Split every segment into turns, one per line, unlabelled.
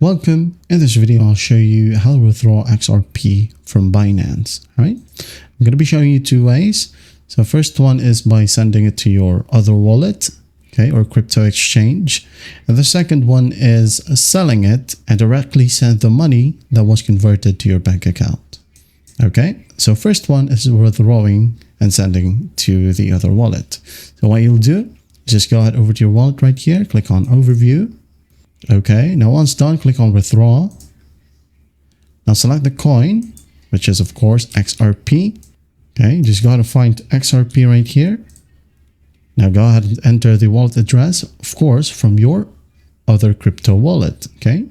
Welcome. In this video, I'll show you how to withdraw XRP from Binance. All right. I'm going to be showing you two ways. So first one is by sending it to your other wallet, okay, or crypto exchange. And the second one is selling it and directly send the money that was converted to your bank account. Okay. So first one is withdrawing and sending to the other wallet. So what you'll do is just go ahead over to your wallet right here, click on overview. Okay, now once done, click on withdraw. Now select the coin, which is of course XRP. Okay, just go ahead and find XRP right here. Now go ahead and enter the wallet address, of course, from your other crypto wallet. Okay,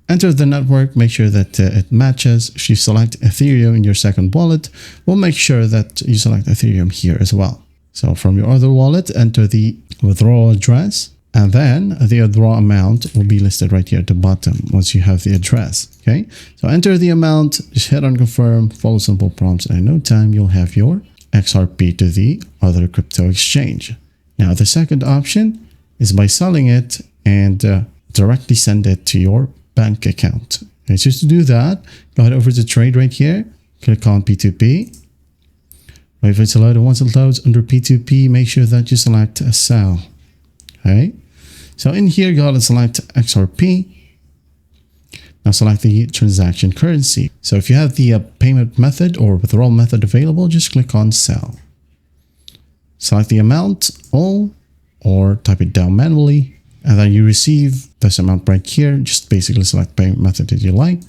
enter the network, make sure that it matches. If you select Ethereum in your second wallet, we'll make sure that you select Ethereum here as well. So from your other wallet, enter the withdrawal address. And then the withdrawal amount will be listed right here at the bottom once you have the address. Okay, so enter the amount, just hit on confirm, follow simple prompts, and in no time you'll have your XRP to the other crypto exchange. Now the second option is by selling it and directly send it to your bank account. Okay, just to do that, go ahead over to trade right here, click on P2P. Wait for it to load, and once it loads under P2P, make sure that you select sell. Okay. So in here, go ahead and select XRP. Now select the transaction currency. So if you have the payment method or withdrawal method available, just click on sell. Select the amount all or type it down manually. And then you receive this amount right here. Just basically select payment method that you like.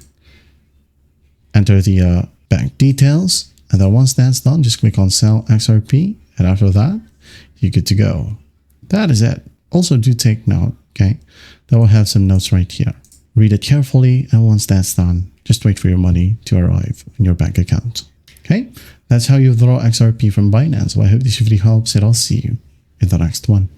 Enter the bank details. And then once that's done, just click on sell XRP. And after that, you're good to go. That is it. Also do take note, okay, that will have some notes right here. Read it carefully, and once that's done, just wait for your money to arrive in your bank account. Okay, that's how you withdraw XRP from Binance. Well, I hope this video helps, and I'll see you in the next one.